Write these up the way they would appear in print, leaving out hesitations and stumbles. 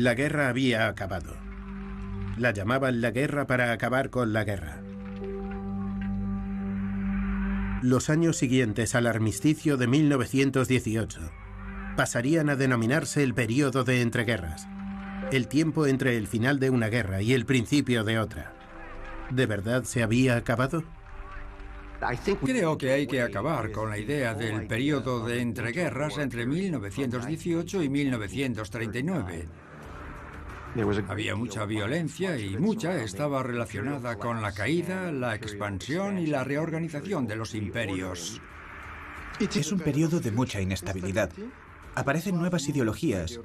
La guerra había acabado. La llamaban la guerra para acabar con la guerra. Los años siguientes al armisticio de 1918 pasarían a denominarse el período de entreguerras, el tiempo entre el final de una guerra y el principio de otra. ¿De verdad se había acabado? Creo que hay que acabar con la idea del periodo de entreguerras entre 1918 y 1939. Había mucha violencia y mucha estaba relacionada con la caída, la expansión y la reorganización de los imperios. Es un periodo de mucha inestabilidad. Aparecen nuevas ideologías.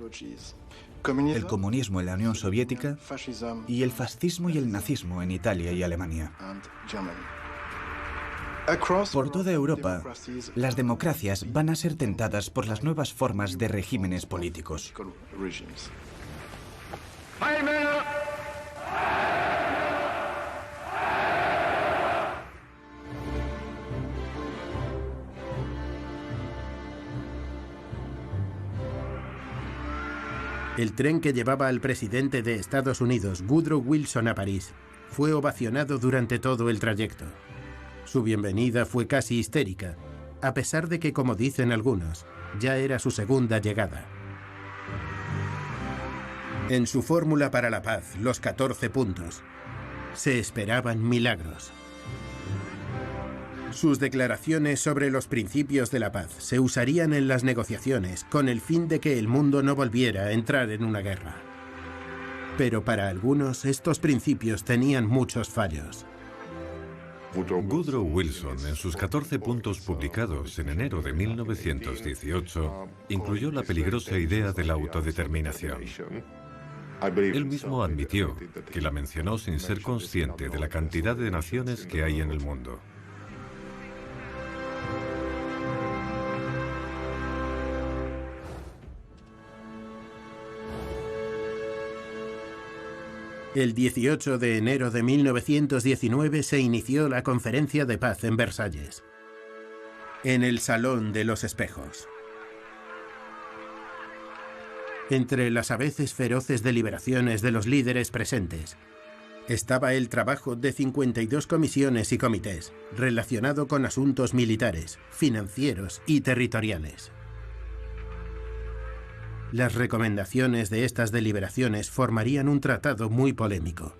El comunismo en la Unión Soviética y el fascismo y el nazismo en Italia y Alemania. Por toda Europa, las democracias van a ser tentadas por las nuevas formas de regímenes políticos. El tren que llevaba al presidente de Estados Unidos, Woodrow Wilson, a París, fue ovacionado durante todo el trayecto. Su bienvenida fue casi histérica, a pesar de que, como dicen algunos, ya era su segunda llegada. En su fórmula para la paz, los 14 puntos, se esperaban milagros. Sus declaraciones sobre los principios de la paz se usarían en las negociaciones con el fin de que el mundo no volviera a entrar en una guerra. Pero para algunos, estos principios tenían muchos fallos. Woodrow Wilson, en sus 14 puntos publicados en enero de 1918, incluyó la peligrosa idea de la autodeterminación. Él mismo admitió que la mencionó sin ser consciente de la cantidad de naciones que hay en el mundo. El 18 de enero de 1919 se inició la Conferencia de Paz en Versalles, en el Salón de los Espejos. Entre las a veces feroces deliberaciones de los líderes presentes, estaba el trabajo de 52 comisiones y comités relacionado con asuntos militares, financieros y territoriales. Las recomendaciones de estas deliberaciones formarían un tratado muy polémico.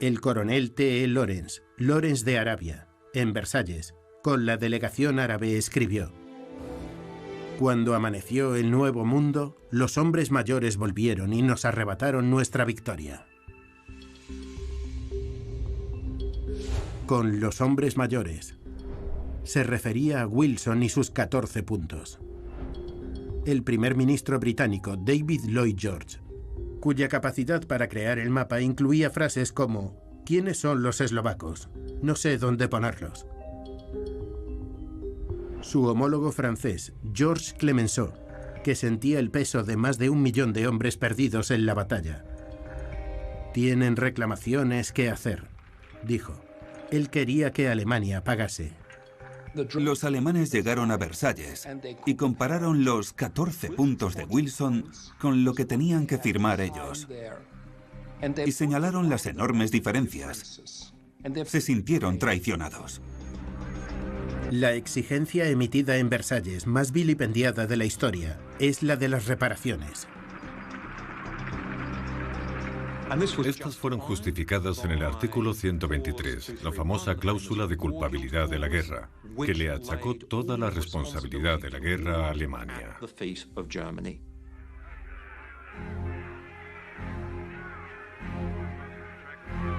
El coronel T. E. Lawrence, Lawrence de Arabia, en Versalles, con la delegación árabe, escribió: «Cuando amaneció el nuevo mundo, los hombres mayores volvieron y nos arrebataron nuestra victoria». Con los hombres mayores se refería a Wilson y sus 14 puntos. El primer ministro británico David Lloyd George, cuya capacidad para crear el mapa incluía frases como «¿Quiénes son los eslovacos? No sé dónde ponerlos». Su homólogo francés, Georges Clemenceau, que sentía el peso de más de 1 millón de hombres perdidos en la batalla. «Tienen reclamaciones que hacer», dijo. Él quería que Alemania pagase. Los alemanes llegaron a Versalles y compararon los 14 puntos de Wilson con lo que tenían que firmar ellos. Y señalaron las enormes diferencias. Se sintieron traicionados. La exigencia emitida en Versalles más vilipendiada de la historia es la de las reparaciones. Estas fueron justificadas en el artículo 123, la famosa cláusula de culpabilidad de la guerra, que le achacó toda la responsabilidad de la guerra a Alemania.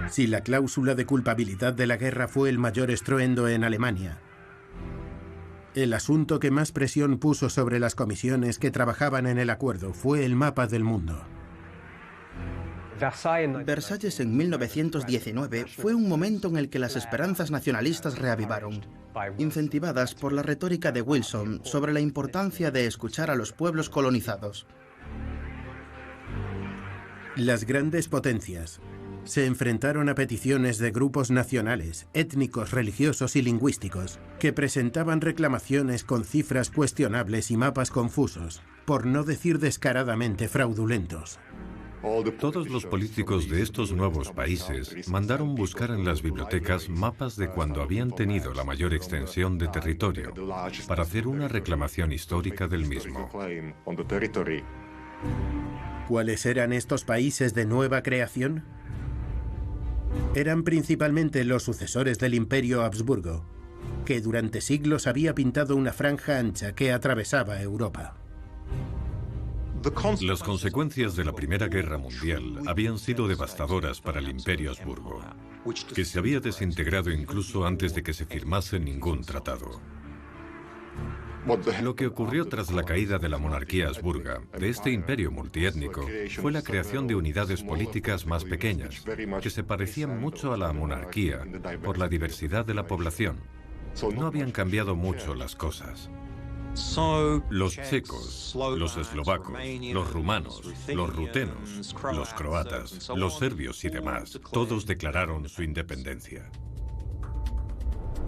Si la cláusula de culpabilidad de la guerra fue el mayor estruendo en Alemania, el asunto que más presión puso sobre las comisiones que trabajaban en el acuerdo fue el mapa del mundo. Versalles en 1919 fue un momento en el que las esperanzas nacionalistas reavivaron, incentivadas por la retórica de Wilson sobre la importancia de escuchar a los pueblos colonizados. Las grandes potencias, Se enfrentaron a peticiones de grupos nacionales, étnicos, religiosos y lingüísticos, que presentaban reclamaciones con cifras cuestionables y mapas confusos, por no decir descaradamente fraudulentos. Todos los políticos de estos nuevos países mandaron buscar en las bibliotecas mapas de cuando habían tenido la mayor extensión de territorio, para hacer una reclamación histórica del mismo. ¿Cuáles eran estos países de nueva creación? Eran principalmente los sucesores del Imperio Habsburgo, que durante siglos había pintado una franja ancha que atravesaba Europa. Las consecuencias de la Primera Guerra Mundial habían sido devastadoras para el Imperio Habsburgo, que se había desintegrado incluso antes de que se firmase ningún tratado. Lo que ocurrió tras la caída de la monarquía habsburga, de este imperio multiétnico, fue la creación de unidades políticas más pequeñas, que se parecían mucho a la monarquía por la diversidad de la población. No habían cambiado mucho las cosas. Los checos, los eslovacos, los rumanos, los rutenos, los croatas, los serbios y demás, todos declararon su independencia.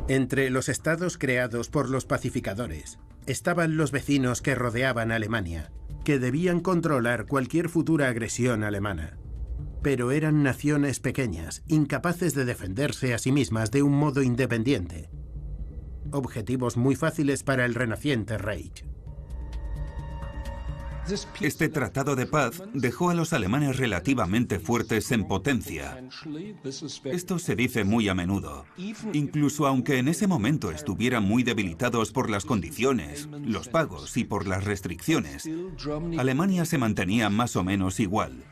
Entre los estados creados por los pacificadores estaban los vecinos que rodeaban a Alemania, que debían controlar cualquier futura agresión alemana. Pero eran naciones pequeñas, incapaces de defenderse a sí mismas de un modo independiente. Objetivos muy fáciles para el renaciente Reich. Este tratado de paz dejó a los alemanes relativamente fuertes en potencia. Esto se dice muy a menudo. Incluso aunque en ese momento estuvieran muy debilitados por las condiciones, los pagos y por las restricciones, Alemania se mantenía más o menos igual.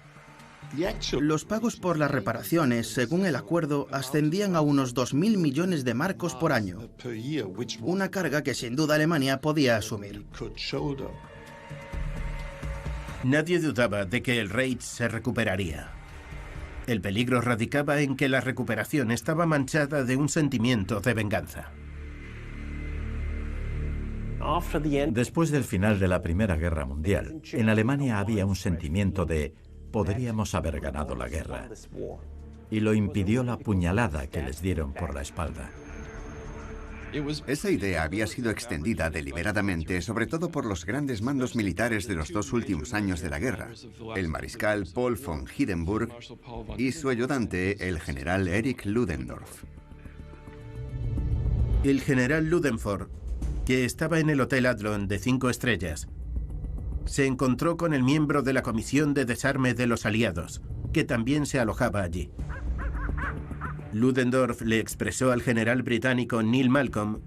Los pagos por las reparaciones, según el acuerdo, ascendían a unos 2.000 millones de marcos por año. Una carga que sin duda Alemania podía asumir. Nadie dudaba de que el Reich se recuperaría. El peligro radicaba en que la recuperación estaba manchada de un sentimiento de venganza. Después del final de la Primera Guerra Mundial, en Alemania había un sentimiento de podríamos haber ganado la guerra, y lo impidió la puñalada que les dieron por la espalda. Esa idea había sido extendida deliberadamente, sobre todo por los grandes mandos militares de los dos últimos años de la guerra, el mariscal Paul von Hindenburg y su ayudante, el general Erich Ludendorff. El general Ludendorff, que estaba en el Hotel Adlon de 5 estrellas, se encontró con el miembro de la Comisión de Desarme de los Aliados, que también se alojaba allí. Ludendorff le expresó al general británico Neil Malcolm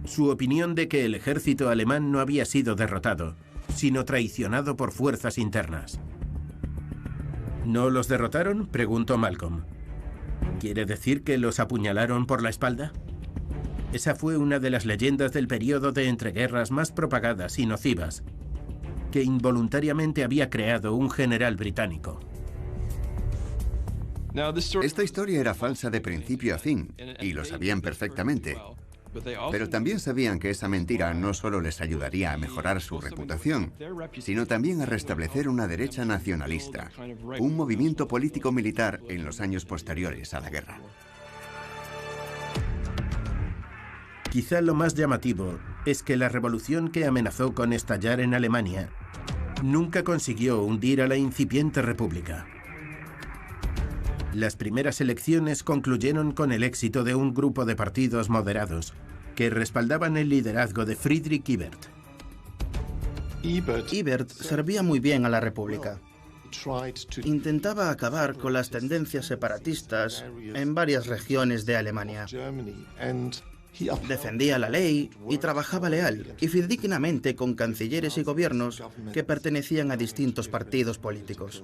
su opinión de que el ejército alemán no había sido derrotado, sino traicionado por fuerzas internas. ¿No los derrotaron?, preguntó Malcolm. ¿Quiere decir que los apuñalaron por la espalda? Esa fue una de las leyendas del periodo de entreguerras más propagadas y nocivas, que involuntariamente había creado un general británico. Esta historia era falsa de principio a fin, y lo sabían perfectamente. Pero también sabían que esa mentira no solo les ayudaría a mejorar su reputación, sino también a restablecer una derecha nacionalista, un movimiento político-militar en los años posteriores a la guerra. Quizá lo más llamativo es que la revolución que amenazó con estallar en Alemania nunca consiguió hundir a la incipiente república. Las primeras elecciones concluyeron con el éxito de un grupo de partidos moderados que respaldaban el liderazgo de Friedrich Ebert. Ebert servía muy bien a la República. Intentaba acabar con las tendencias separatistas en varias regiones de Alemania. Defendía la ley y trabajaba leal y fidedignamente con cancilleres y gobiernos que pertenecían a distintos partidos políticos.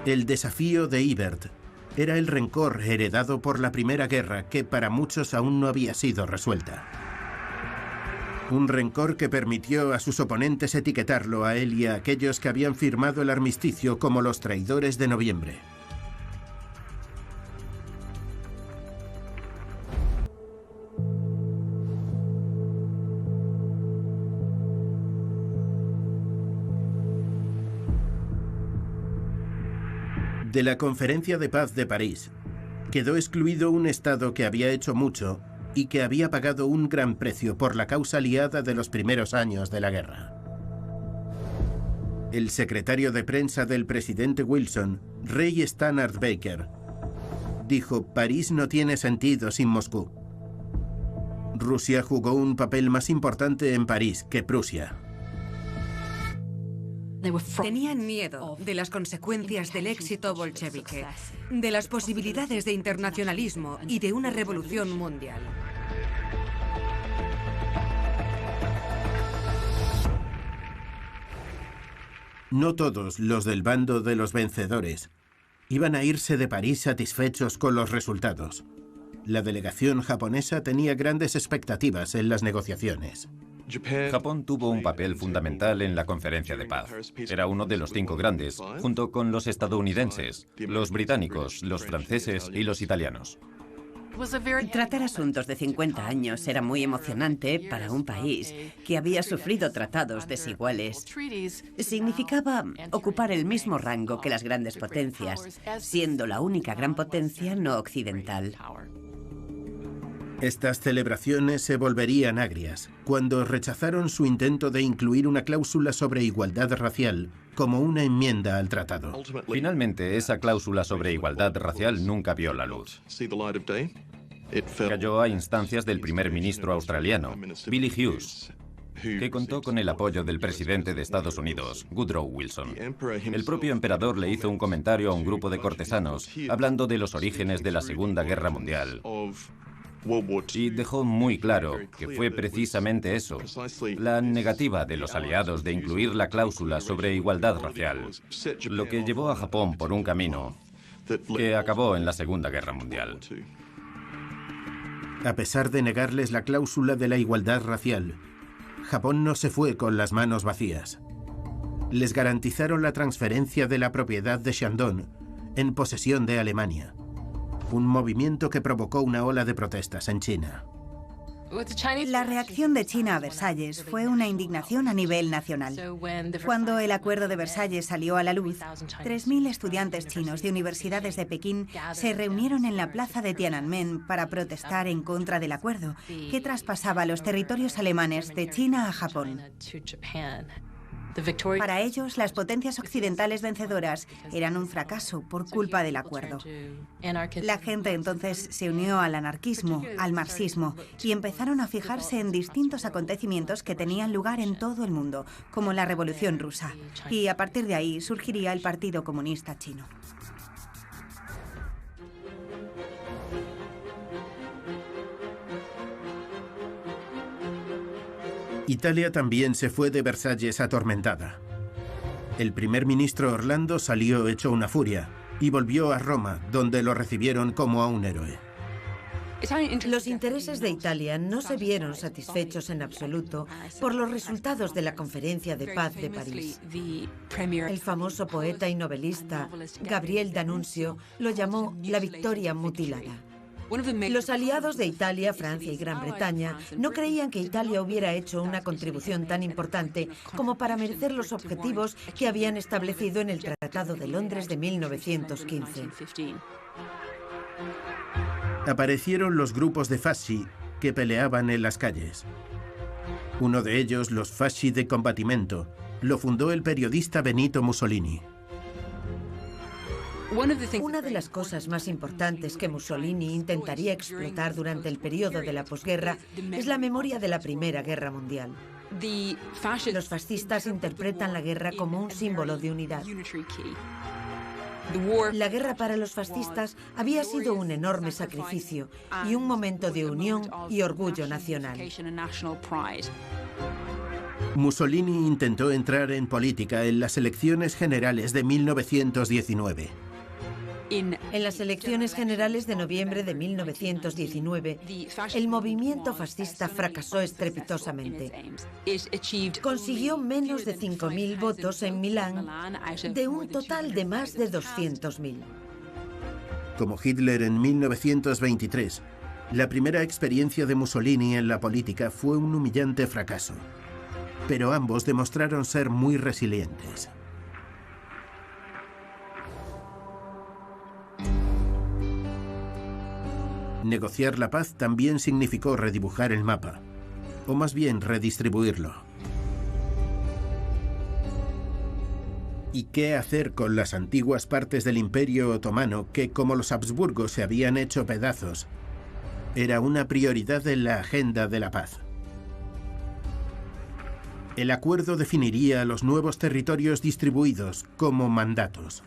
El desafío de Ebert era el rencor heredado por la Primera Guerra que para muchos aún no había sido resuelta. Un rencor que permitió a sus oponentes etiquetarlo a él y a aquellos que habían firmado el armisticio como los traidores de noviembre. De la Conferencia de Paz de París quedó excluido un Estado que había hecho mucho y que había pagado un gran precio por la causa aliada de los primeros años de la guerra. El secretario de prensa del presidente Wilson, Ray Stannard Baker, dijo: París no tiene sentido sin Moscú. Rusia jugó un papel más importante en París que Prusia. Tenían miedo de las consecuencias del éxito bolchevique, de las posibilidades de internacionalismo y de una revolución mundial. No todos los del bando de los vencedores iban a irse de París satisfechos con los resultados. La delegación japonesa tenía grandes expectativas en las negociaciones. Japón tuvo un papel fundamental en la conferencia de paz. Era uno de los 5 grandes, junto con los estadounidenses, los británicos, los franceses y los italianos. Tratar asuntos de 50 años era muy emocionante para un país que había sufrido tratados desiguales. Significaba ocupar el mismo rango que las grandes potencias, siendo la única gran potencia no occidental. Estas celebraciones se volverían agrias cuando rechazaron su intento de incluir una cláusula sobre igualdad racial como una enmienda al tratado. Finalmente, esa cláusula sobre igualdad racial nunca vio la luz. Cayó a instancias del primer ministro australiano, Billy Hughes, que contó con el apoyo del presidente de Estados Unidos, Woodrow Wilson. El propio emperador le hizo un comentario a un grupo de cortesanos hablando de los orígenes de la Segunda Guerra Mundial. Y dejó muy claro que fue precisamente eso, la negativa de los aliados de incluir la cláusula sobre igualdad racial, lo que llevó a Japón por un camino que acabó en la Segunda Guerra Mundial. A pesar de negarles la cláusula de la igualdad racial, Japón no se fue con las manos vacías. Les garantizaron la transferencia de la propiedad de Shandong en posesión de Alemania. Un movimiento que provocó una ola de protestas en China. La reacción de China a Versalles fue una indignación a nivel nacional. Cuando el Acuerdo de Versalles salió a la luz, 3.000 estudiantes chinos de universidades de Pekín se reunieron en la plaza de Tiananmen para protestar en contra del acuerdo, que traspasaba los territorios alemanes de China a Japón. Para ellos, las potencias occidentales vencedoras eran un fracaso por culpa del acuerdo. La gente entonces se unió al anarquismo, al marxismo, y empezaron a fijarse en distintos acontecimientos que tenían lugar en todo el mundo, como la Revolución Rusa. Y a partir de ahí surgiría el Partido Comunista Chino. Italia también se fue de Versalles atormentada. El primer ministro Orlando salió hecho una furia y volvió a Roma, donde lo recibieron como a un héroe. Los intereses de Italia no se vieron satisfechos en absoluto por los resultados de la Conferencia de Paz de París. El famoso poeta y novelista Gabriel D'Annunzio lo llamó la victoria mutilada. Los aliados de Italia, Francia y Gran Bretaña no creían que Italia hubiera hecho una contribución tan importante como para merecer los objetivos que habían establecido en el Tratado de Londres de 1915. Aparecieron los grupos de fasci que peleaban en las calles. Uno de ellos, los Fasci de Combattimento, lo fundó el periodista Benito Mussolini. Una de las cosas más importantes que Mussolini intentaría explotar durante el periodo de la posguerra es la memoria de la Primera Guerra Mundial. Los fascistas interpretan la guerra como un símbolo de unidad. La guerra para los fascistas había sido un enorme sacrificio y un momento de unión y orgullo nacional. Mussolini intentó entrar en política en las elecciones generales de 1919. En las elecciones generales de noviembre de 1919, el movimiento fascista fracasó estrepitosamente. Consiguió menos de 5.000 votos en Milán, de un total de más de 200.000. Como Hitler en 1923, la primera experiencia de Mussolini en la política fue un humillante fracaso. Pero ambos demostraron ser muy resilientes. Negociar la paz también significó redibujar el mapa, o más bien redistribuirlo. ¿Y qué hacer con las antiguas partes del Imperio Otomano que, como los Habsburgos, se habían hecho pedazos? Era una prioridad en la agenda de la paz. El acuerdo definiría los nuevos territorios distribuidos como mandatos.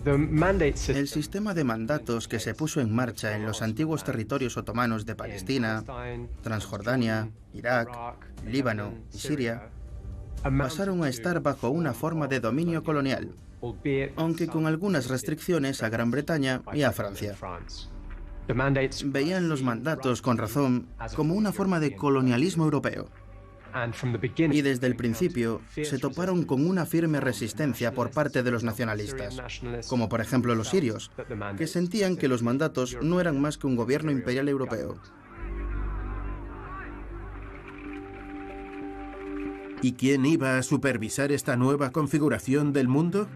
El sistema de mandatos que se puso en marcha en los antiguos territorios otomanos de Palestina, Transjordania, Irak, Líbano y Siria pasaron a estar bajo una forma de dominio colonial, aunque con algunas restricciones a Gran Bretaña y a Francia. Veían los mandatos, con razón, como una forma de colonialismo europeo. Y desde el principio se toparon con una firme resistencia por parte de los nacionalistas, como por ejemplo los sirios, que sentían que los mandatos no eran más que un gobierno imperial europeo. ¿Y quién iba a supervisar esta nueva configuración del mundo?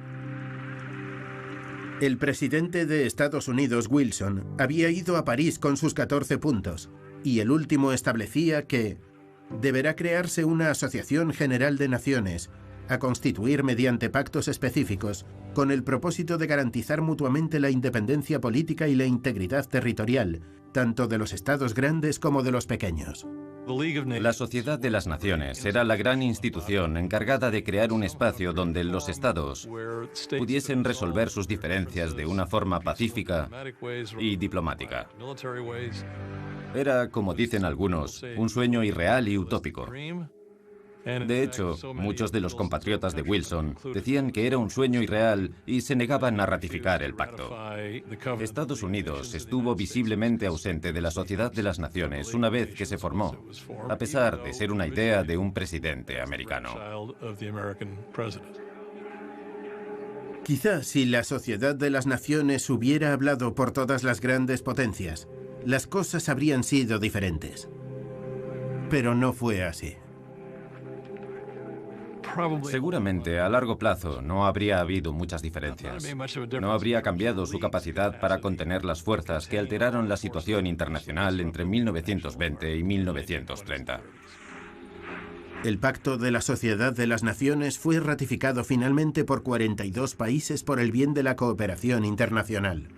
El presidente de Estados Unidos, Wilson, había ido a París con sus 14 puntos, y el último establecía que deberá crearse una Asociación General de Naciones, a constituir mediante pactos específicos, con el propósito de garantizar mutuamente la independencia política y la integridad territorial, tanto de los estados grandes como de los pequeños. La Sociedad de las Naciones era la gran institución encargada de crear un espacio donde los estados pudiesen resolver sus diferencias de una forma pacífica y diplomática. Era, como dicen algunos, un sueño irreal y utópico. De hecho, muchos de los compatriotas de Wilson decían que era un sueño irreal y se negaban a ratificar el pacto. Estados Unidos estuvo visiblemente ausente de la Sociedad de las Naciones una vez que se formó, a pesar de ser una idea de un presidente americano. Quizás si la Sociedad de las Naciones hubiera hablado por todas las grandes potencias, las cosas habrían sido diferentes. Pero no fue así. Seguramente, a largo plazo, no habría habido muchas diferencias. No habría cambiado su capacidad para contener las fuerzas que alteraron la situación internacional entre 1920 y 1930. El Pacto de la Sociedad de las Naciones fue ratificado finalmente por 42 países por el bien de la cooperación internacional.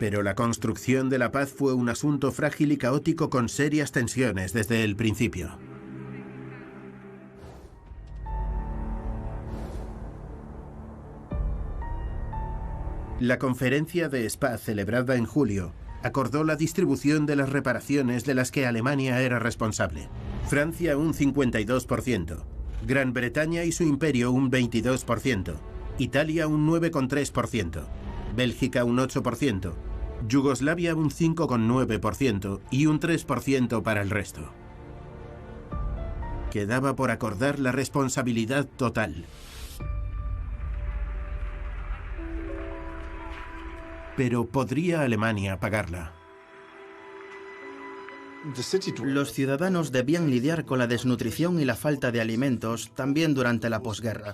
Pero la construcción de la paz fue un asunto frágil y caótico con serias tensiones desde el principio. La conferencia de Spa, celebrada en julio, acordó la distribución de las reparaciones de las que Alemania era responsable. Francia un 52%, Gran Bretaña y su imperio un 22%, Italia un 9,3%, Bélgica un 8%, Yugoslavia un 5,9% y un 3% para el resto. Quedaba por acordar la responsabilidad total. Pero ¿podría Alemania pagarla? Los ciudadanos debían lidiar con la desnutrición y la falta de alimentos también durante la posguerra.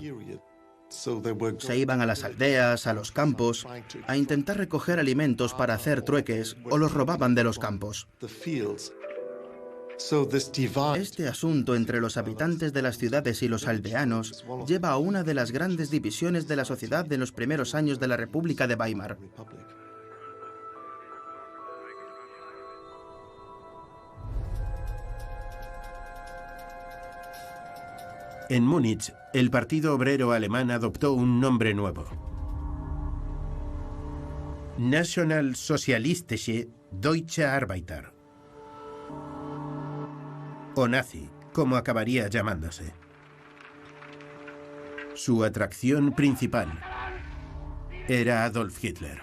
Se iban a las aldeas, a los campos, a intentar recoger alimentos para hacer trueques o los robaban de los campos. Este asunto entre los habitantes de las ciudades y los aldeanos lleva a una de las grandes divisiones de la sociedad de los primeros años de la República de Weimar. En Múnich, el Partido Obrero Alemán adoptó un nombre nuevo: Nationalsozialistische Deutsche Arbeiter, o nazi, como acabaría llamándose. Su atracción principal era Adolf Hitler.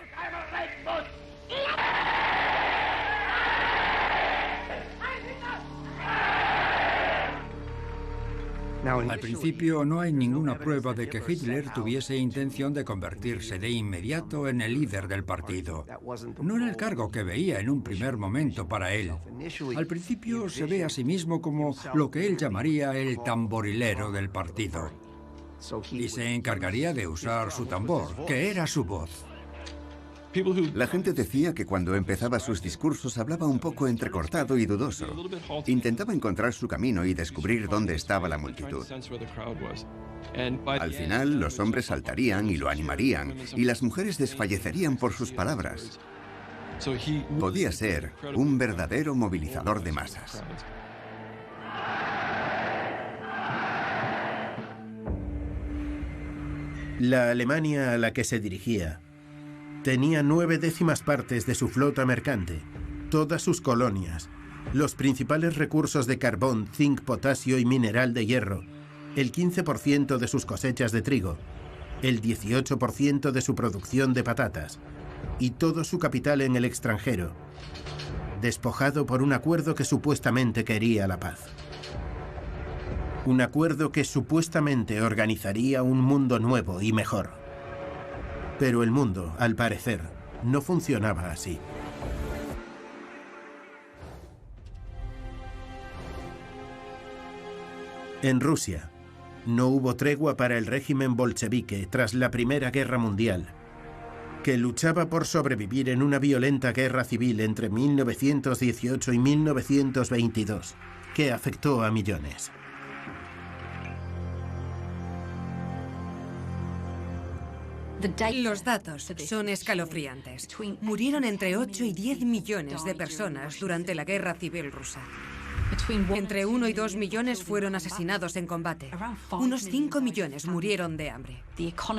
Al principio no hay ninguna prueba de que Hitler tuviese intención de convertirse de inmediato en el líder del partido. No era el cargo que veía en un primer momento para él. Al principio se ve a sí mismo como lo que él llamaría el tamborilero del partido. Y se encargaría de usar su tambor, que era su voz. La gente decía que cuando empezaba sus discursos hablaba un poco entrecortado y dudoso. Intentaba encontrar su camino y descubrir dónde estaba la multitud. Al final, los hombres saltarían y lo animarían, y las mujeres desfallecerían por sus palabras. Podía ser un verdadero movilizador de masas. La Alemania a la que se dirigía tenía 9/10 partes de su flota mercante, todas sus colonias, los principales recursos de carbón, zinc, potasio y mineral de hierro, el 15% de sus cosechas de trigo, el 18% de su producción de patatas y todo su capital en el extranjero, despojado por un acuerdo que supuestamente quería la paz. Un acuerdo que supuestamente organizaría un mundo nuevo y mejor. Pero el mundo, al parecer, no funcionaba así. En Rusia, no hubo tregua para el régimen bolchevique tras la Primera Guerra Mundial, que luchaba por sobrevivir en una violenta guerra civil entre 1918 y 1922, que afectó a millones. Los datos son escalofriantes. Murieron entre 8 y 10 millones de personas durante la Guerra Civil Rusa. Entre 1 y 2 millones fueron asesinados en combate. Unos 5 millones murieron de hambre.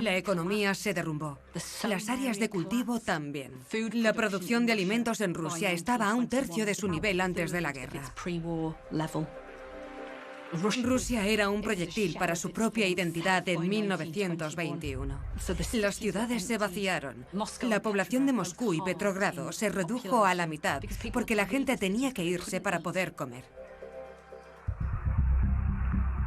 La economía se derrumbó. Las áreas de cultivo también. La producción de alimentos en Rusia estaba a 1/3 de su nivel antes de la guerra. Rusia era un proyectil para su propia identidad en 1921. Las ciudades se vaciaron. La población de Moscú y Petrogrado se redujo a la mitad porque la gente tenía que irse para poder comer.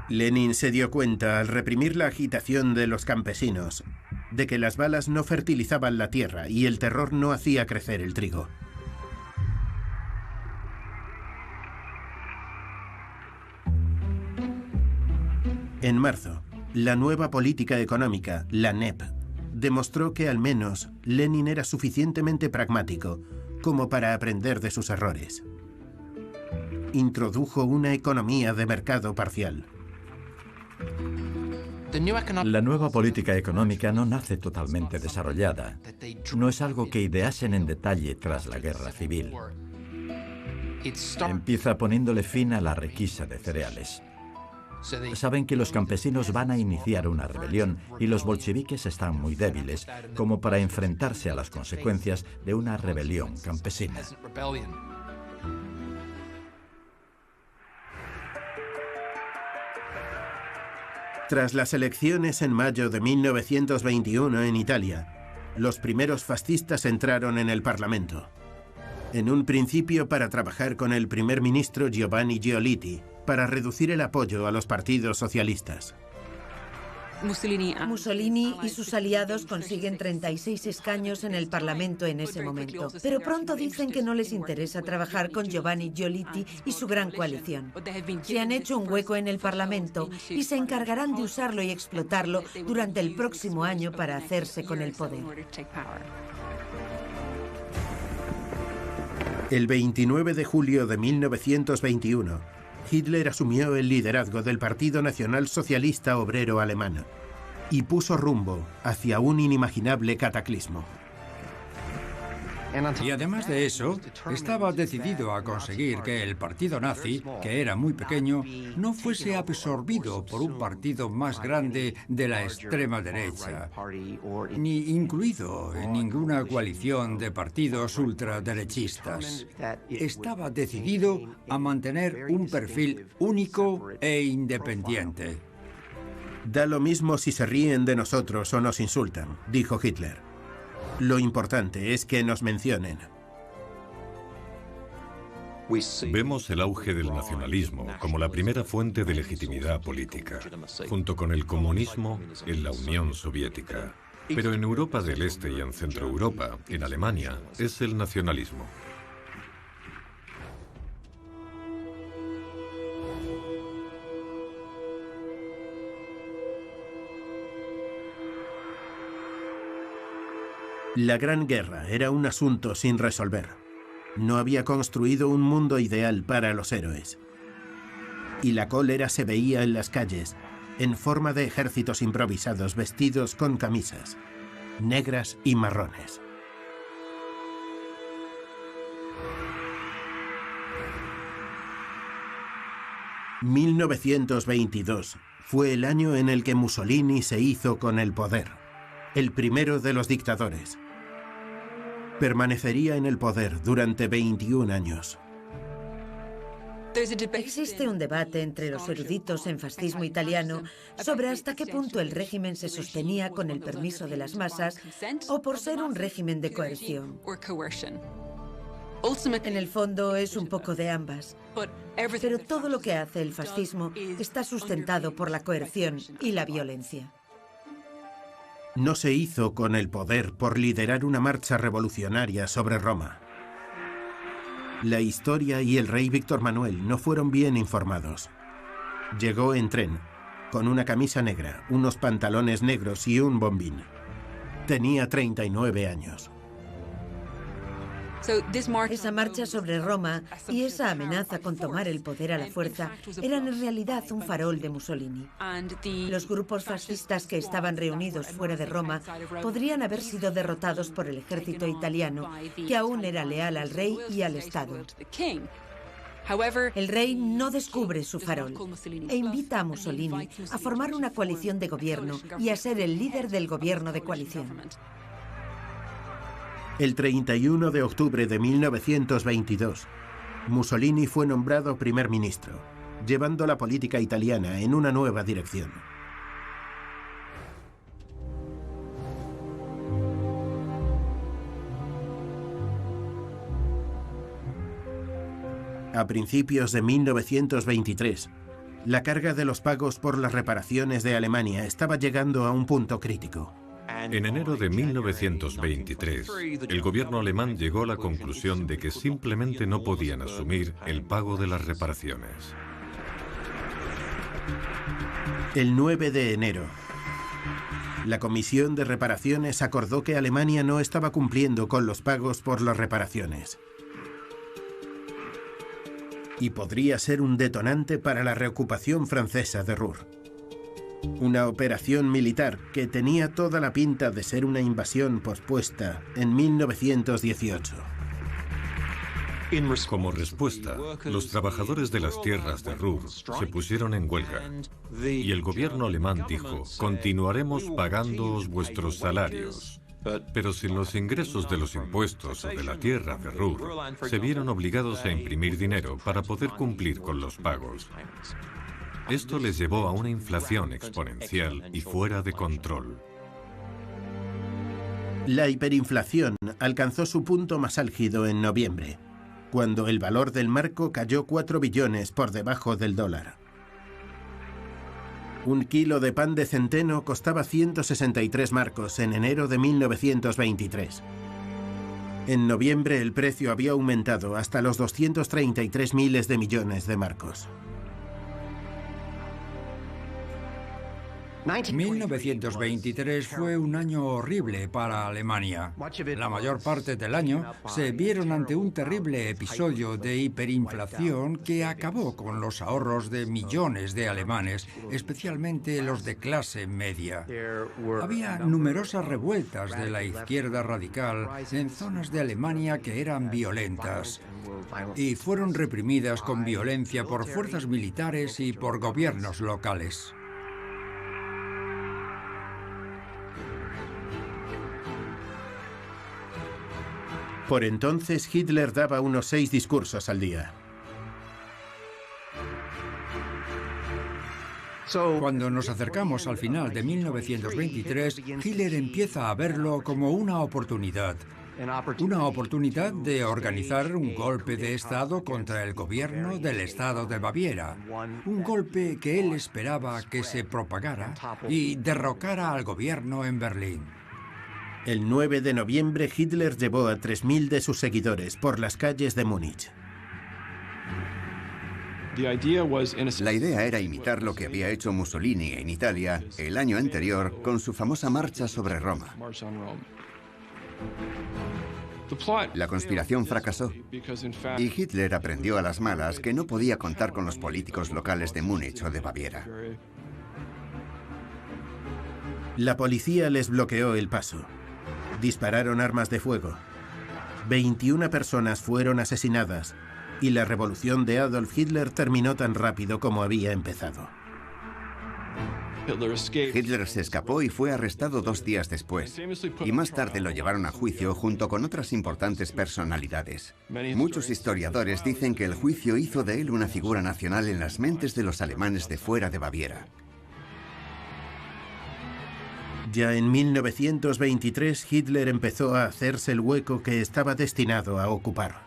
Lenin se dio cuenta, al reprimir la agitación de los campesinos, de que las balas no fertilizaban la tierra y el terror no hacía crecer el trigo. En marzo, la nueva política económica, la NEP, demostró que al menos Lenin era suficientemente pragmático como para aprender de sus errores. Introdujo una economía de mercado parcial. La nueva política económica no nace totalmente desarrollada. No es algo que ideasen en detalle tras la guerra civil. Empieza poniéndole fin a la requisa de cereales. Saben que los campesinos van a iniciar una rebelión y los bolcheviques están muy débiles como para enfrentarse a las consecuencias de una rebelión campesina. Tras las elecciones en mayo de 1921 en Italia, los primeros fascistas entraron en el Parlamento. En un principio para trabajar con el primer ministro Giovanni Giolitti, para reducir el apoyo a los partidos socialistas. Mussolini y sus aliados consiguen 36 escaños en el Parlamento en ese momento, pero pronto dicen que no les interesa trabajar con Giovanni Giolitti y su gran coalición. Se han hecho un hueco en el Parlamento y se encargarán de usarlo y explotarlo durante el próximo año para hacerse con el poder. El 29 de julio de 1921, Hitler asumió el liderazgo del Partido Nacional Socialista Obrero Alemán y puso rumbo hacia un inimaginable cataclismo. Y además de eso, estaba decidido a conseguir que el partido nazi, que era muy pequeño, no fuese absorbido por un partido más grande de la extrema derecha, ni incluido en ninguna coalición de partidos ultraderechistas. Estaba decidido a mantener un perfil único e independiente. Da lo mismo si se ríen de nosotros o nos insultan, dijo Hitler. Lo importante es que nos mencionen. Vemos el auge del nacionalismo como la primera fuente de legitimidad política, junto con el comunismo en la Unión Soviética. Pero en Europa del Este y en Centroeuropa, en Alemania, es el nacionalismo. La Gran Guerra era un asunto sin resolver. No había construido un mundo ideal para los héroes. Y la cólera se veía en las calles, en forma de ejércitos improvisados vestidos con camisas negras y marrones. «1922 fue el año en el que Mussolini se hizo con el poder, el primero de los dictadores. Permanecería en el poder durante 21 años. Existe un debate entre los eruditos en fascismo italiano sobre hasta qué punto el régimen se sostenía con el permiso de las masas o por ser un régimen de coerción. En el fondo es un poco de ambas, pero todo lo que hace el fascismo está sustentado por la coerción y la violencia. No se hizo con el poder por liderar una marcha revolucionaria sobre Roma. La historia y el rey Víctor Manuel no fueron bien informados. Llegó en tren, con una camisa negra, unos pantalones negros y un bombín. Tenía 39 años. Esa marcha sobre Roma y esa amenaza con tomar el poder a la fuerza eran en realidad un farol de Mussolini. Los grupos fascistas que estaban reunidos fuera de Roma podrían haber sido derrotados por el ejército italiano, que aún era leal al rey y al Estado. El rey no descubre su farol e invita a Mussolini a formar una coalición de gobierno y a ser el líder del gobierno de coalición. El 31 de octubre de 1922, Mussolini fue nombrado primer ministro, llevando la política italiana en una nueva dirección. A principios de 1923, la carga de los pagos por las reparaciones de Alemania estaba llegando a un punto crítico. En enero de 1923, el gobierno alemán llegó a la conclusión de que simplemente no podían asumir el pago de las reparaciones. El 9 de enero, la Comisión de Reparaciones acordó que Alemania no estaba cumpliendo con los pagos por las reparaciones. Y podría ser un detonante para la reocupación francesa de Ruhr. Una operación militar que tenía toda la pinta de ser una invasión pospuesta en 1918. Como respuesta, los trabajadores de las tierras de Ruhr se pusieron en huelga y el gobierno alemán dijo: continuaremos pagándoos vuestros salarios. Pero sin los ingresos de los impuestos o de la tierra de Ruhr, se vieron obligados a imprimir dinero para poder cumplir con los pagos. Esto les llevó a una inflación exponencial y fuera de control. La hiperinflación alcanzó su punto más álgido en noviembre, cuando el valor del marco cayó 4 billones por debajo del dólar. Un kilo de pan de centeno costaba 163 marcos en enero de 1923. En noviembre el precio había aumentado hasta los 233 miles de millones de marcos. 1923 fue un año horrible para Alemania. La mayor parte del año se vieron ante un terrible episodio de hiperinflación que acabó con los ahorros de millones de alemanes, especialmente los de clase media. Había numerosas revueltas de la izquierda radical en zonas de Alemania que eran violentas y fueron reprimidas con violencia por fuerzas militares y por gobiernos locales. Por entonces, Hitler daba unos 6 discursos al día. Cuando nos acercamos al final de 1923, Hitler empieza a verlo como una oportunidad. Una oportunidad de organizar un golpe de Estado contra el gobierno del Estado de Baviera. Un golpe que él esperaba que se propagara y derrocara al gobierno en Berlín. El 9 de noviembre, Hitler llevó a 3.000 de sus seguidores por las calles de Múnich. La idea era imitar lo que había hecho Mussolini en Italia el año anterior con su famosa marcha sobre Roma. La conspiración fracasó y Hitler aprendió a las malas que no podía contar con los políticos locales de Múnich o de Baviera. La policía les bloqueó el paso. Dispararon armas de fuego. 21 personas fueron asesinadas y la revolución de Adolf Hitler terminó tan rápido como había empezado. Hitler se escapó y fue arrestado 2 días después, y más tarde lo llevaron a juicio junto con otras importantes personalidades. Muchos historiadores dicen que el juicio hizo de él una figura nacional en las mentes de los alemanes de fuera de Baviera. Ya en 1923 Hitler empezó a hacerse el hueco que estaba destinado a ocupar.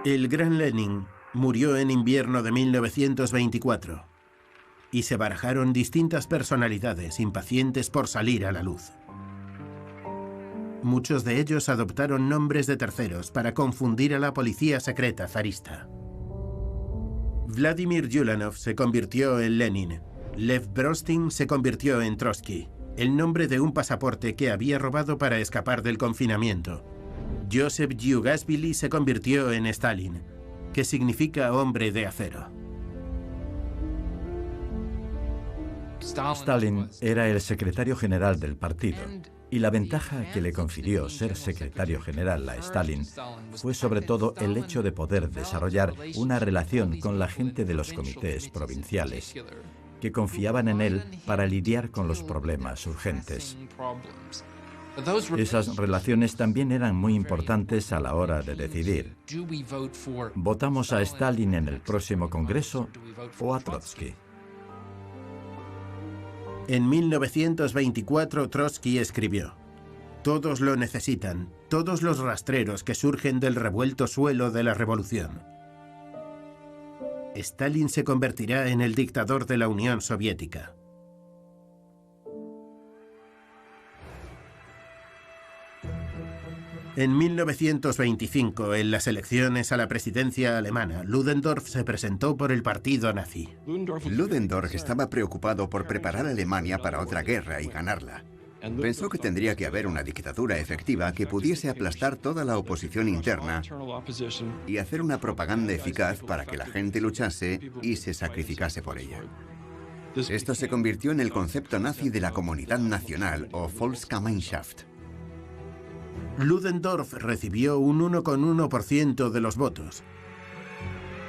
El gran Lenin murió en invierno de 1924 y se barajaron distintas personalidades impacientes por salir a la luz. Muchos de ellos adoptaron nombres de terceros para confundir a la policía secreta zarista. Vladimir Yulanov se convirtió en Lenin. Lev Brostin se convirtió en Trotsky, el nombre de un pasaporte que había robado para escapar del confinamiento. Joseph Djugasvili se convirtió en Stalin, que significa hombre de acero. Stalin era el secretario general del partido, y la ventaja que le confirió ser secretario general a Stalin fue sobre todo el hecho de poder desarrollar una relación con la gente de los comités provinciales, que confiaban en él para lidiar con los problemas urgentes. Esas relaciones también eran muy importantes a la hora de decidir: ¿votamos a Stalin en el próximo Congreso o a Trotsky? En 1924 Trotsky escribió: «Todos lo necesitan, todos los rastreros que surgen del revuelto suelo de la revolución». Stalin se convertirá en el dictador de la Unión Soviética. En 1925, en las elecciones a la presidencia alemana, Ludendorff se presentó por el partido nazi. Ludendorff estaba preocupado por preparar a Alemania para otra guerra y ganarla. Pensó que tendría que haber una dictadura efectiva que pudiese aplastar toda la oposición interna y hacer una propaganda eficaz para que la gente luchase y se sacrificase por ella. Esto se convirtió en el concepto nazi de la comunidad nacional o Volksgemeinschaft. Ludendorff recibió un 1,1% de los votos.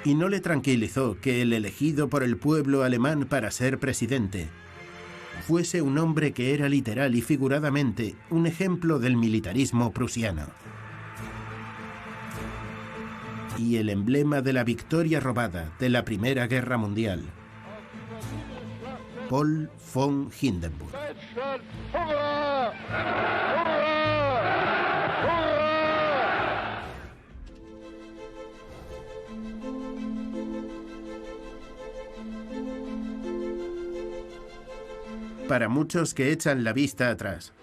Y no le tranquilizó que el elegido por el pueblo alemán para ser presidente fuese un hombre que era literal y figuradamente un ejemplo del militarismo prusiano. Y el emblema de la victoria robada de la Primera Guerra Mundial: Paul von Hindenburg. Para muchos que echan la vista atrás,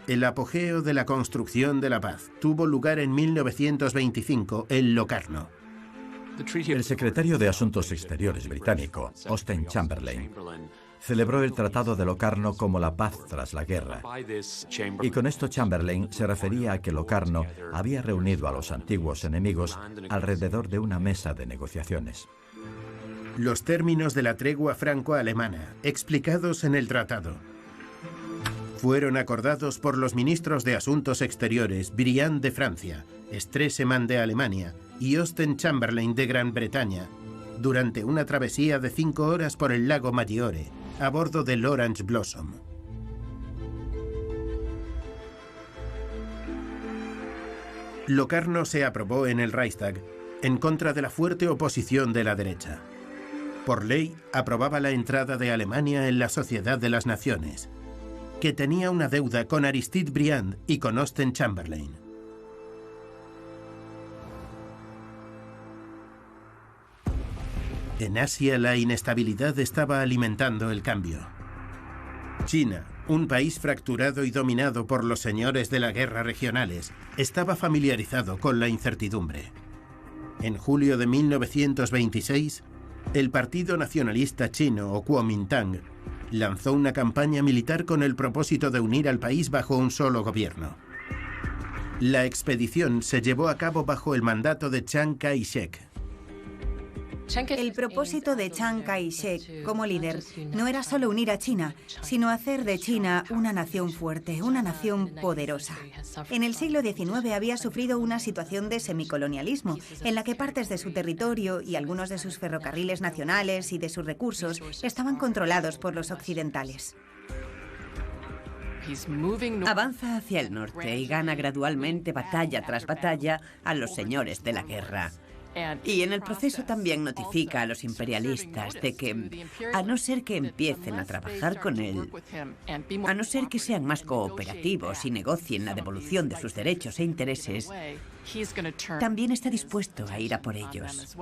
el apogeo de la construcción de la paz tuvo lugar en 1925 en Locarno. El secretario de Asuntos Exteriores británico, Austen Chamberlain, celebró el Tratado de Locarno como la paz tras la guerra. Y con esto Chamberlain se refería a que Locarno había reunido a los antiguos enemigos alrededor de una mesa de negociaciones. Los términos de la tregua franco-alemana, explicados en el tratado, fueron acordados por los ministros de Asuntos Exteriores Briand de Francia, Stresemann de Alemania y Austen Chamberlain de Gran Bretaña durante una travesía de 5 horas por el lago Maggiore a bordo del Orange Blossom. Locarno se aprobó en el Reichstag en contra de la fuerte oposición de la derecha. Por ley, aprobaba la entrada de Alemania en la Sociedad de las Naciones, que tenía una deuda con Aristide Briand y con Austen Chamberlain. En Asia, la inestabilidad estaba alimentando el cambio. China, un país fracturado y dominado por los señores de la guerra regionales, estaba familiarizado con la incertidumbre. En julio de 1926, el Partido Nacionalista Chino, o Kuomintang, lanzó una campaña militar con el propósito de unir al país bajo un solo gobierno. La expedición se llevó a cabo bajo el mandato de Chiang Kai-shek. El propósito de Chiang Kai-shek como líder no era solo unir a China, sino hacer de China una nación fuerte, una nación poderosa. En el siglo XIX había sufrido una situación de semicolonialismo, en la que partes de su territorio y algunos de sus ferrocarriles nacionales y de sus recursos estaban controlados por los occidentales. Avanza hacia el norte y gana gradualmente batalla tras batalla a los señores de la guerra. Y en el proceso también notifica a los imperialistas de que, a no ser que empiecen a trabajar con él, a no ser que sean más cooperativos y negocien la devolución de sus derechos e intereses, también está dispuesto a ir a por ellos.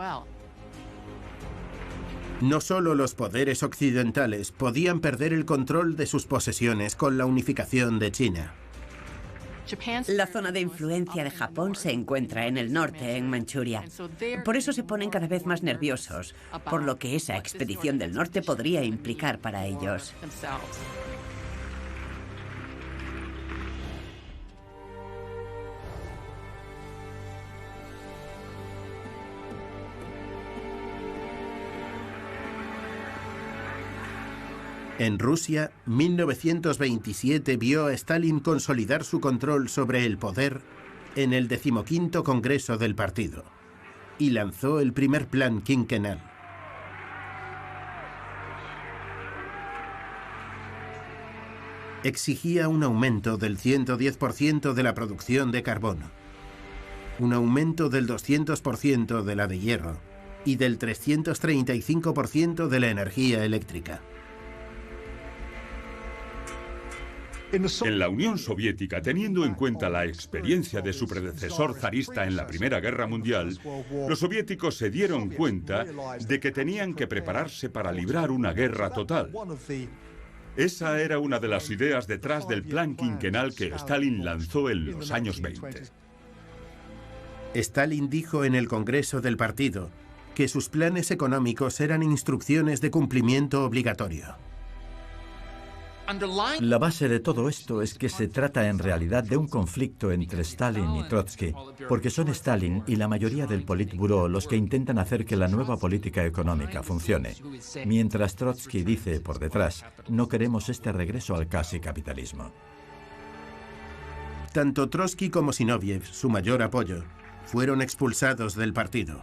No solo los poderes occidentales podían perder el control de sus posesiones con la unificación de China. La zona de influencia de Japón se encuentra en el norte, en Manchuria. Por eso se ponen cada vez más nerviosos, por lo que esa expedición del norte podría implicar para ellos. En Rusia, 1927 vio a Stalin consolidar su control sobre el poder en el 15º Congreso del partido y lanzó el primer plan quinquenal. Exigía un aumento del 110% de la producción de carbono, un aumento del 200% de la de hierro y del 335% de la energía eléctrica. En la Unión Soviética, teniendo en cuenta la experiencia de su predecesor zarista en la Primera Guerra Mundial, los soviéticos se dieron cuenta de que tenían que prepararse para librar una guerra total. Esa era una de las ideas detrás del plan quinquenal que Stalin lanzó en los años 20. Stalin dijo en el Congreso del partido que sus planes económicos eran instrucciones de cumplimiento obligatorio. La base de todo esto es que se trata en realidad de un conflicto entre Stalin y Trotsky, porque son Stalin y la mayoría del Politburó los que intentan hacer que la nueva política económica funcione, mientras Trotsky dice por detrás, no queremos este regreso al casi capitalismo. Tanto Trotsky como Zinoviev, su mayor apoyo, fueron expulsados del partido.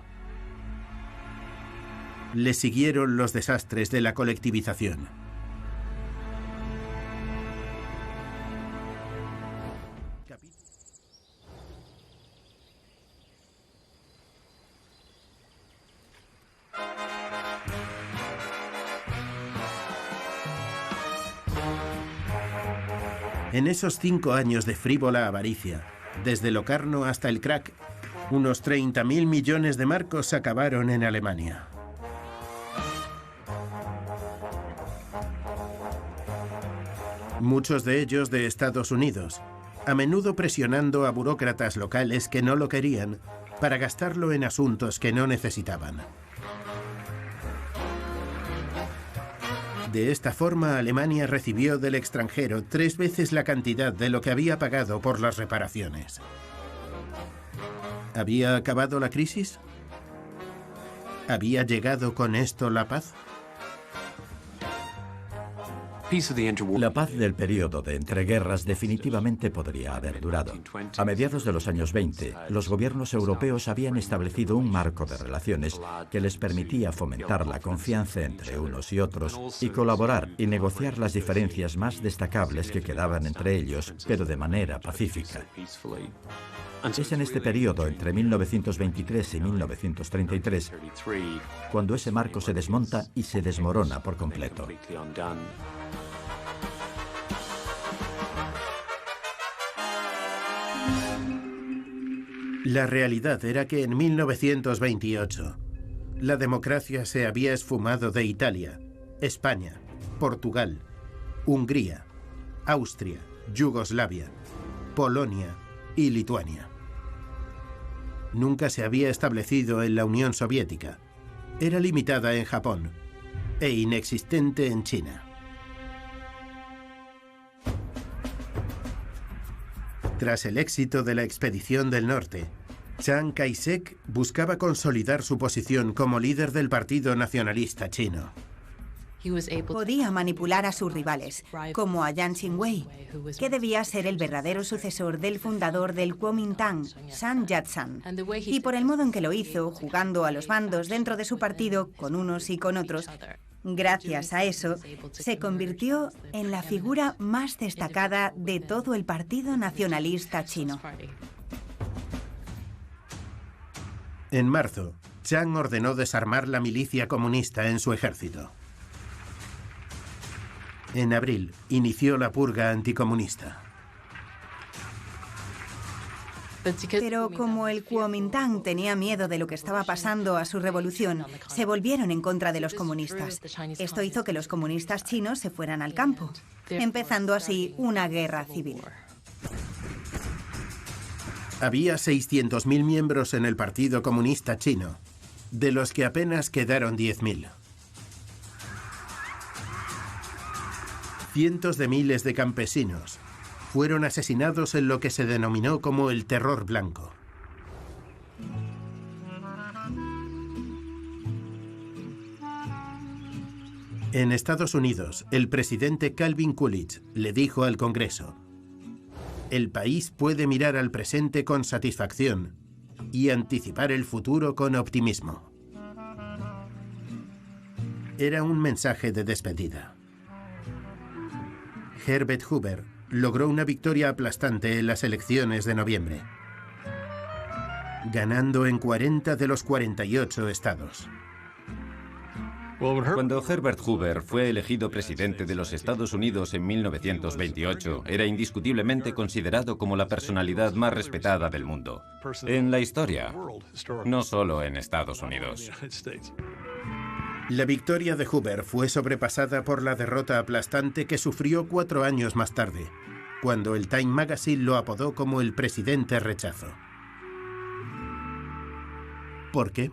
Le siguieron los desastres de la colectivización. En esos 5 años de frívola avaricia, desde Locarno hasta el crack, unos 30.000 millones de marcos acabaron en Alemania. Muchos de ellos de Estados Unidos, a menudo presionando a burócratas locales que no lo querían para gastarlo en asuntos que no necesitaban. De esta forma, Alemania recibió del extranjero 3 veces la cantidad de lo que había pagado por las reparaciones. ¿Había acabado la crisis? ¿Había llegado con esto la paz? La paz del periodo de entreguerras definitivamente podría haber durado. A mediados de los años 20, los gobiernos europeos habían establecido un marco de relaciones que les permitía fomentar la confianza entre unos y otros y colaborar y negociar las diferencias más destacables que quedaban entre ellos, pero de manera pacífica. Es en este periodo, entre 1923 y 1933, cuando ese marco se desmonta y se desmorona por completo. La realidad era que en 1928, la democracia se había esfumado de Italia, España, Portugal, Hungría, Austria, Yugoslavia, Polonia y Lituania. Nunca se había establecido en la Unión Soviética. Era limitada en Japón e inexistente en China. Tras el éxito de la expedición del norte, Chiang Kai-shek buscaba consolidar su posición como líder del Partido Nacionalista Chino. Podía manipular a sus rivales, como a Jiang Qingwei, que debía ser el verdadero sucesor del fundador del Kuomintang, Sun Yat-sen. Y por el modo en que lo hizo, jugando a los bandos dentro de su partido, con unos y con otros, gracias a eso, se convirtió en la figura más destacada de todo el Partido Nacionalista Chino. En marzo, Chiang ordenó desarmar la milicia comunista en su ejército. En abril, inició la purga anticomunista. Pero como el Kuomintang tenía miedo de lo que estaba pasando a su revolución, se volvieron en contra de los comunistas. Esto hizo que los comunistas chinos se fueran al campo, empezando así una guerra civil. Había 600.000 miembros en el Partido Comunista Chino, de los que apenas quedaron 10.000. Cientos de miles de campesinos fueron asesinados en lo que se denominó como el Terror Blanco. En Estados Unidos, el presidente Calvin Coolidge le dijo al Congreso: "El país puede mirar al presente con satisfacción y anticipar el futuro con optimismo". Era un mensaje de despedida. Herbert Hoover logró una victoria aplastante en las elecciones de noviembre, ganando en 40 de los 48 estados. Cuando Herbert Hoover fue elegido presidente de los Estados Unidos en 1928, era indiscutiblemente considerado como la personalidad más respetada del mundo, en la historia, no solo en Estados Unidos. La victoria de Hoover fue sobrepasada por la derrota aplastante que sufrió 4 años más tarde, cuando el Time Magazine lo apodó como el presidente rechazo. ¿Por qué?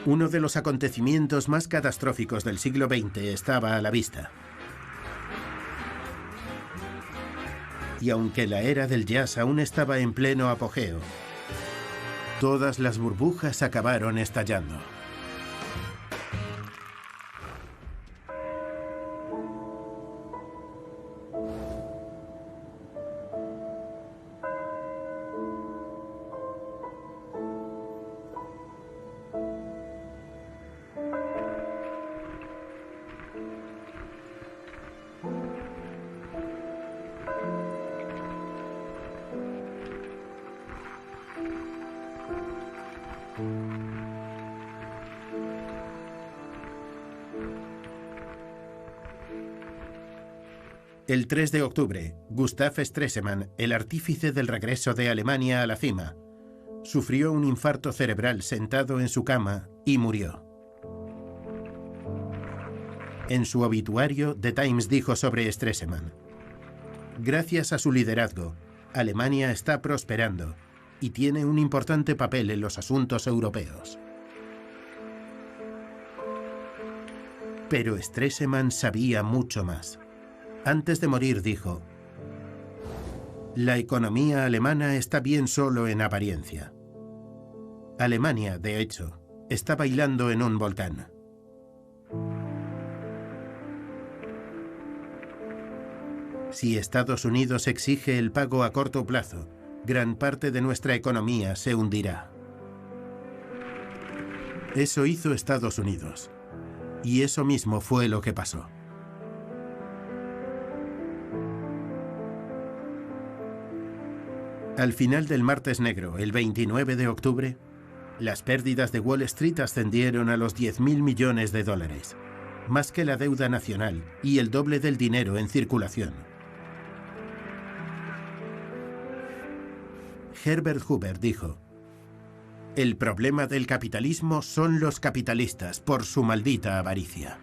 Uno de los acontecimientos más catastróficos del siglo XX estaba a la vista. Y aunque la era del jazz aún estaba en pleno apogeo, todas las burbujas acabaron estallando. El 3 de octubre, Gustav Stresemann, el artífice del regreso de Alemania a la cima, sufrió un infarto cerebral sentado en su cama y murió. En su obituario, The Times dijo sobre Stresemann: "Gracias a su liderazgo, Alemania está prosperando y tiene un importante papel en los asuntos europeos". Pero Stresemann sabía mucho más. Antes de morir dijo: "La economía alemana está bien solo en apariencia. Alemania, de hecho, está bailando en un volcán". Si Estados Unidos exige el pago a corto plazo, gran parte de nuestra economía se hundirá. Eso hizo Estados Unidos. Y eso mismo fue lo que pasó. Al final del martes negro, el 29 de octubre, las pérdidas de Wall Street ascendieron a los $10.000 millones. más que la deuda nacional y el doble del dinero en circulación. Herbert Hoover dijo: "El problema del capitalismo son los capitalistas por su maldita avaricia".